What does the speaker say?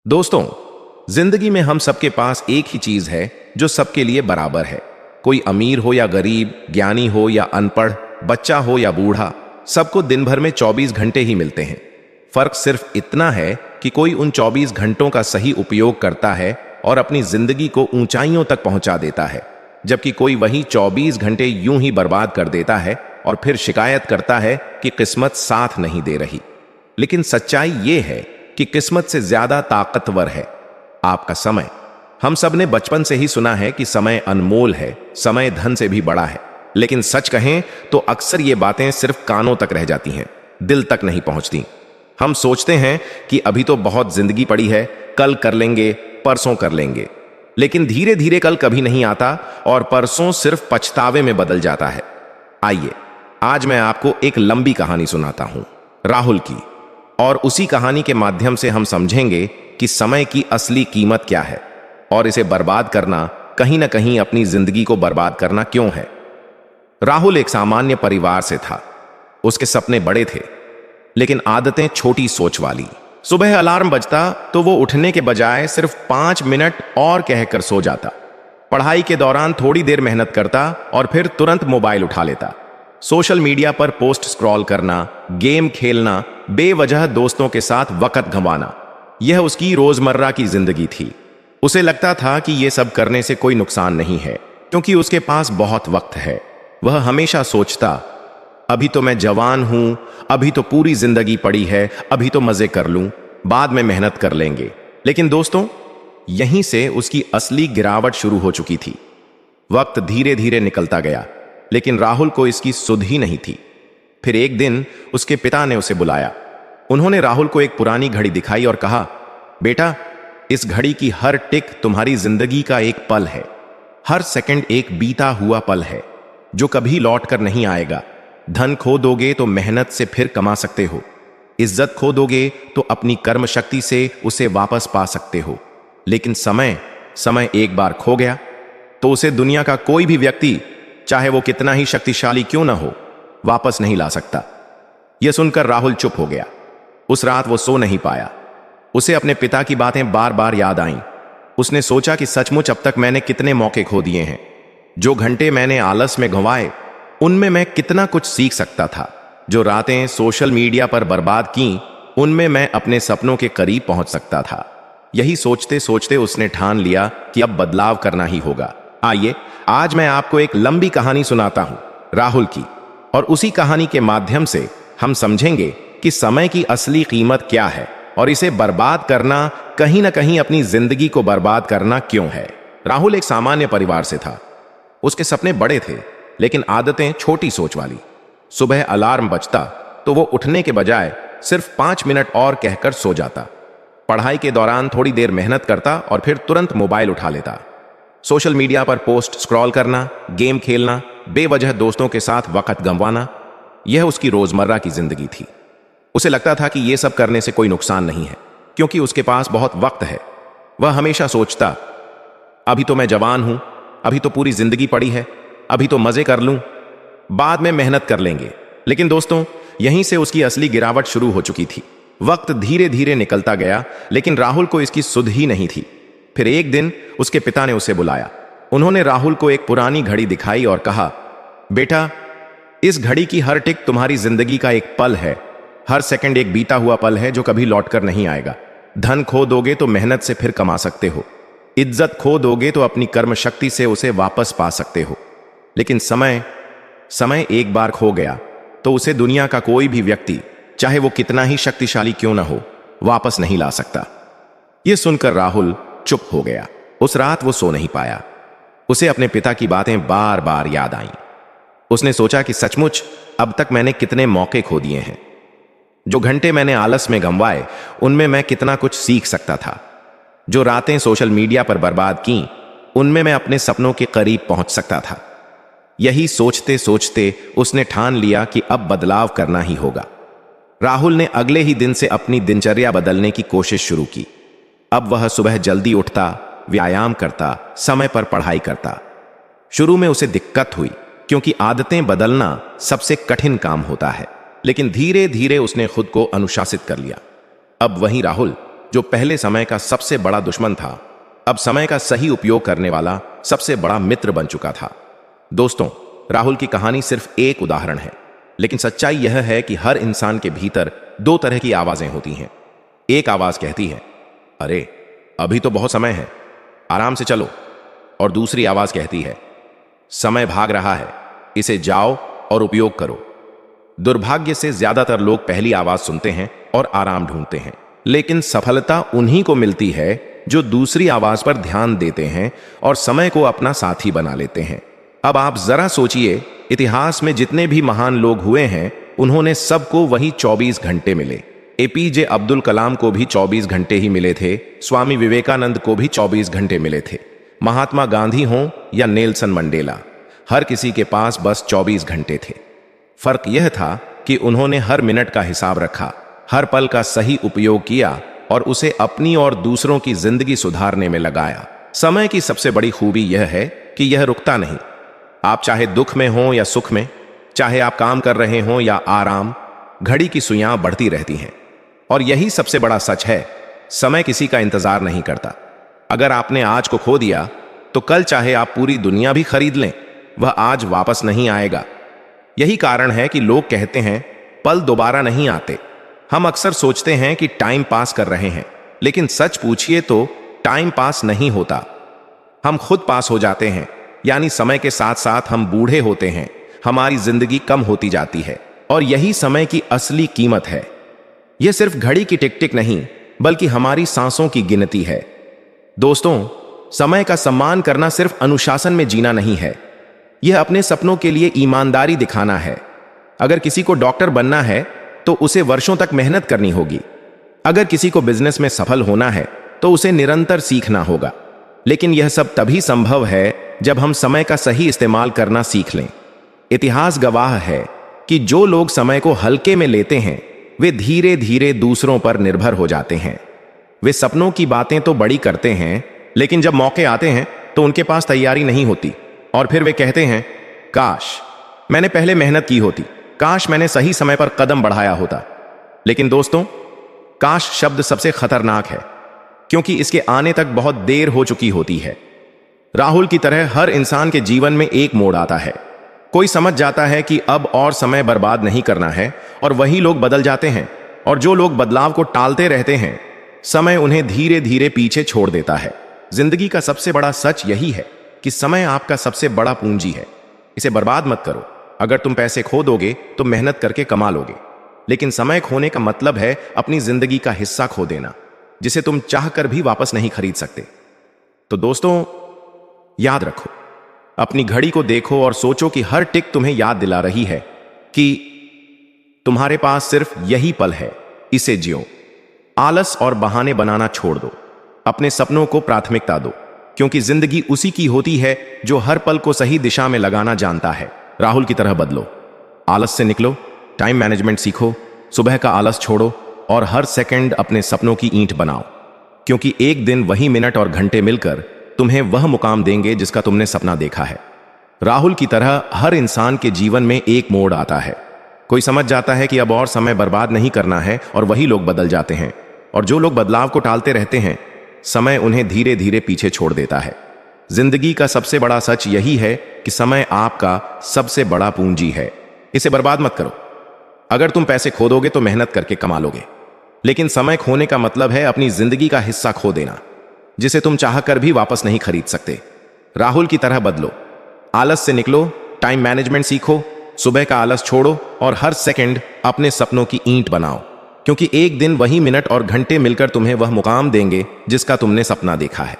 दोस्तों, जिंदगी में हम सबके पास एक ही चीज है जो सबके लिए बराबर है। कोई अमीर हो या गरीब, ज्ञानी हो या अनपढ़, बच्चा हो या बूढ़ा, सबको दिन भर में 24 घंटे ही मिलते हैं। फर्क सिर्फ इतना है कि कोई उन 24 घंटों का सही उपयोग करता है और अपनी जिंदगी को ऊंचाइयों तक पहुंचा देता है, जबकि कोई वही 24 घंटे यूं ही बर्बाद कर देता है और फिर शिकायत करता है कि किस्मत साथ नहीं दे रही। लेकिन सच्चाई यह है कि किस्मत से ज्यादा ताकतवर है आपका समय। हम सब ने बचपन से ही सुना है कि समय अनमोल है, समय धन से भी बड़ा है। लेकिन सच कहें तो अक्सर ये बातें सिर्फ कानों तक रह जाती हैं, दिल तक नहीं पहुंचती। हम सोचते हैं कि अभी तो बहुत जिंदगी पड़ी है, कल कर लेंगे, परसों कर लेंगे। लेकिन धीरे धीरे कल कभी नहीं आता और परसों सिर्फ पछतावे में बदल जाता है। आइए आज मैं आपको एक लंबी कहानी सुनाता हूं, राहुल की। और उसी कहानी के माध्यम से हम समझेंगे कि समय की असली कीमत क्या है और इसे बर्बाद करना कहीं ना कहीं अपनी जिंदगी को बर्बाद करना क्यों है। राहुल एक सामान्य परिवार से था। उसके सपने बड़े थे, लेकिन आदतें छोटी सोच वाली। सुबह अलार्म बजता तो वो उठने के बजाय सिर्फ 5 मिनट और कहकर सो जाता। पढ़ाई के दौरान थोड़ी देर मेहनत करता और फिर तुरंत मोबाइल उठा लेता। सोशल मीडिया पर पोस्ट स्क्रॉल करना, गेम खेलना, बेवजह दोस्तों के साथ वक्त गंवाना, यह उसकी रोजमर्रा की जिंदगी थी। उसे लगता था कि यह सब करने से कोई नुकसान नहीं है, क्योंकि उसके पास बहुत वक्त है। वह हमेशा सोचता, अभी तो मैं जवान हूं, अभी तो पूरी जिंदगी पड़ी है, अभी तो मजे कर लूं, बाद में मेहनत कर लेंगे। लेकिन दोस्तों, यहीं से उसकी असली गिरावट शुरू हो चुकी थी। वक्त धीरे धीरे निकलता गया, लेकिन राहुल को इसकी सुध ही नहीं थी। फिर एक दिन उसके पिता ने उसे बुलाया। उन्होंने राहुल को एक पुरानी घड़ी दिखाई और कहा, बेटा, इस घड़ी की हर टिक तुम्हारी जिंदगी का एक पल है। हर सेकंड एक बीता हुआ पल है जो कभी लौट कर नहीं आएगा। धन खो दोगे तो मेहनत से फिर कमा सकते हो। इज्जत खो दोगे तो अपनी कर्म शक्ति से उसे वापस पा सकते हो। लेकिन समय एक बार खो गया तो उसे दुनिया का कोई भी व्यक्ति, चाहे वो कितना ही शक्तिशाली क्यों ना हो, वापस नहीं ला सकता। यह सुनकर राहुल चुप हो गया। उस रात वो सो नहीं पाया। उसे अपने पिता की बातें बार बार याद आईं। उसने सोचा कि सचमुच अब तक मैंने कितने मौके खो दिए हैं। जो घंटे मैंने आलस में गंवाए, उनमें मैं कितना कुछ सीख सकता था। जो रातें सोशल मीडिया पर बर्बाद की, उनमें मैं अपने सपनों के करीब पहुंच सकता था। यही सोचते सोचते उसने ठान लिया कि अब बदलाव करना ही होगा। आइए आज मैं आपको एक लंबी कहानी सुनाता हूं, राहुल की। और उसी कहानी के माध्यम से हम समझेंगे कि समय की असली कीमत क्या है और इसे बर्बाद करना कहीं ना कहीं अपनी जिंदगी को बर्बाद करना क्यों है। राहुल एक सामान्य परिवार से था। उसके सपने बड़े थे, लेकिन आदतें छोटी सोच वाली। सुबह अलार्म बजता तो वो उठने के बजाय सिर्फ 5 मिनट और कहकर सो जाता। पढ़ाई के दौरान थोड़ी देर मेहनत करता और फिर तुरंत मोबाइल उठा लेता। सोशल मीडिया पर पोस्ट स्क्रॉल करना, गेम खेलना, बेवजह दोस्तों के साथ वक्त गंवाना, यह उसकी रोजमर्रा की जिंदगी थी। उसे लगता था कि यह सब करने से कोई नुकसान नहीं है, क्योंकि उसके पास बहुत वक्त है। वह हमेशा सोचता, अभी तो मैं जवान हूं, अभी तो पूरी जिंदगी पड़ी है, अभी तो मजे कर लूं, बाद में मेहनत कर लेंगे। लेकिन दोस्तों, यहीं से उसकी असली गिरावट शुरू हो चुकी थी। वक्त धीरे धीरे निकलता गया, लेकिन राहुल को इसकी सुध ही नहीं थी। फिर एक दिन उसके पिता ने उसे बुलाया। उन्होंने राहुल को एक पुरानी घड़ी दिखाई और कहा, बेटा, इस घड़ी की हर टिक तुम्हारी जिंदगी का एक पल है। हर सेकंड एक बीता हुआ पल है जो कभी लौटकर नहीं आएगा। धन खो दोगे तो मेहनत से फिर कमा सकते हो। इज्जत खो दोगे तो अपनी कर्म शक्ति से उसे वापस पा सकते हो। लेकिन समय एक बार खो गया तो उसे दुनिया का कोई भी व्यक्ति, चाहे वो कितना ही शक्तिशाली क्यों ना हो, वापस नहीं ला सकता। यह सुनकर राहुल चुप हो गया। उस रात वो सो नहीं पाया। उसे अपने पिता की बातें बार बार याद आईं। उसने सोचा कि सचमुच अब तक मैंने कितने मौके खो दिए हैं। जो घंटे मैंने आलस में गंवाए, उनमें मैं कितना कुछ सीख सकता था। जो रातें सोशल मीडिया पर बर्बाद की, उनमें मैं अपने सपनों के करीब पहुंच सकता था। यही सोचते सोचते उसने ठान लिया कि अब बदलाव करना ही होगा। राहुल ने अगले ही दिन से अपनी दिनचर्या बदलने की कोशिश शुरू की। अब वह सुबह जल्दी उठता, व्यायाम करता, समय पर पढ़ाई करता। शुरू में उसे दिक्कत हुई, क्योंकि आदतें बदलना सबसे कठिन काम होता है। लेकिन धीरे धीरे उसने खुद को अनुशासित कर लिया। अब वही राहुल जो पहले समय का सबसे बड़ा दुश्मन था, अब समय का सही उपयोग करने वाला सबसे बड़ा मित्र बन चुका था। दोस्तों, राहुल की कहानी सिर्फ एक उदाहरण है, लेकिन सच्चाई यह है कि हर इंसान के भीतर दो तरह की आवाजें होती हैं। एक आवाज कहती है, अरे अभी तो बहुत समय है, आराम से चलो। और दूसरी आवाज कहती है, समय भाग रहा है, इसे जाओ और उपयोग करो। दुर्भाग्य से ज्यादातर लोग पहली आवाज सुनते हैं और आराम ढूंढते हैं, लेकिन सफलता उन्हीं को मिलती है जो दूसरी आवाज पर ध्यान देते हैं और समय को अपना साथी बना लेते हैं। अब आप जरा सोचिए, इतिहास में जितने भी महान लोग हुए हैं, उन्होंने सबको वही 24 घंटे मिले। एपीजे अब्दुल कलाम को भी 24 घंटे ही मिले थे, स्वामी विवेकानंद को भी 24 घंटे मिले थे, महात्मा गांधी हों या नेल्सन मंडेला, हर किसी के पास बस 24 घंटे थे। फर्क यह था कि उन्होंने हर मिनट का हिसाब रखा, हर पल का सही उपयोग किया और उसे अपनी और दूसरों की जिंदगी सुधारने में लगाया। समय की सबसे बड़ी खूबी यह है कि यह रुकता नहीं। आप चाहे दुख में हो या सुख में, चाहे आप काम कर रहे हो या आराम, घड़ी की सुइयां बढ़ती रहती हैं। और यही सबसे बड़ा सच है, समय किसी का इंतजार नहीं करता। अगर आपने आज को खो दिया तो कल चाहे आप पूरी दुनिया भी खरीद लें, वह आज वापस नहीं आएगा। यही कारण है कि लोग कहते हैं पल दोबारा नहीं आते। हम अक्सर सोचते हैं कि टाइम पास कर रहे हैं, लेकिन सच पूछिए तो टाइम पास नहीं होता, हम खुद पास हो जाते हैं। यानी समय के साथ साथ हम बूढ़े होते हैं, हमारी जिंदगी कम होती जाती है, और यही समय की असली कीमत है। यह सिर्फ घड़ी की टिक टिक नहीं, बल्कि हमारी सांसों की गिनती है। दोस्तों, समय का सम्मान करना सिर्फ अनुशासन में जीना नहीं है, यह अपने सपनों के लिए ईमानदारी दिखाना है। अगर किसी को डॉक्टर बनना है तो उसे वर्षों तक मेहनत करनी होगी। अगर किसी को बिजनेस में सफल होना है तो उसे निरंतर सीखना होगा। लेकिन यह सब तभी संभव है जब हम समय का सही इस्तेमाल करना सीख लें। इतिहास गवाह है कि जो लोग समय को हल्के में लेते हैं, वे धीरे धीरे दूसरों पर निर्भर हो जाते हैं। वे सपनों की बातें तो बड़ी करते हैं, लेकिन जब मौके आते हैं तो उनके पास तैयारी नहीं होती, और फिर वे कहते हैं, काश मैंने पहले मेहनत की होती, काश मैंने सही समय पर कदम बढ़ाया होता। लेकिन दोस्तों, काश शब्द सबसे खतरनाक है, क्योंकि इसके आने तक बहुत देर हो चुकी होती है। राहुल की तरह हर इंसान के जीवन में एक मोड़ आता है। कोई समझ जाता है कि अब और समय बर्बाद नहीं करना है, और वही लोग बदल जाते हैं। और जो लोग बदलाव को टालते रहते हैं, समय उन्हें धीरे धीरे पीछे छोड़ देता है। जिंदगी का सबसे बड़ा सच यही है कि समय आपका सबसे बड़ा पूंजी है। इसे बर्बाद मत करो। अगर तुम पैसे खो दोगे तो मेहनत करके कमा लोगे, लेकिन समय खोने का मतलब है अपनी जिंदगी का हिस्सा खो देना, जिसे तुम चाहकर भी वापस नहीं खरीद सकते। तो दोस्तों, याद रखो, अपनी घड़ी को देखो और सोचो कि हर टिक तुम्हें याद दिला रही है कि तुम्हारे पास सिर्फ यही पल है, इसे जियो। आलस और बहाने बनाना छोड़ दो, अपने सपनों को प्राथमिकता दो, क्योंकि जिंदगी उसी की होती है जो हर पल को सही दिशा में लगाना जानता है। राहुल की तरह बदलो, आलस से निकलो, टाइम मैनेजमेंट सीखो, सुबह का आलस छोड़ो और हर सेकंड अपने सपनों की ईंट बनाओ, क्योंकि एक दिन वही मिनट और घंटे मिलकर तुम्हें वह मुकाम देंगे जिसका तुमने सपना देखा है। राहुल की तरह हर इंसान के जीवन में एक मोड़ आता है। कोई समझ जाता है कि अब और समय बर्बाद नहीं करना है, और वही लोग बदल जाते हैं। और जो लोग बदलाव को टालते रहते हैं, समय उन्हें धीरे धीरे पीछे छोड़ देता है। जिंदगी का सबसे बड़ा सच यही है कि समय आपका सबसे बड़ा पूंजी है। इसे बर्बाद मत करो। अगर तुम पैसे खो दोगे तो मेहनत करके कमा लोगे, लेकिन समय खोने का मतलब है अपनी जिंदगी का हिस्सा खो देना, जिसे तुम चाहकर भी वापस नहीं खरीद सकते। राहुल की तरह बदलो, आलस से निकलो, टाइम मैनेजमेंट सीखो, सुबह का आलस छोड़ो और हर सेकंड अपने सपनों की ईंट बनाओ, क्योंकि एक दिन वही मिनट और घंटे मिलकर तुम्हें वह मुकाम देंगे जिसका तुमने सपना देखा है।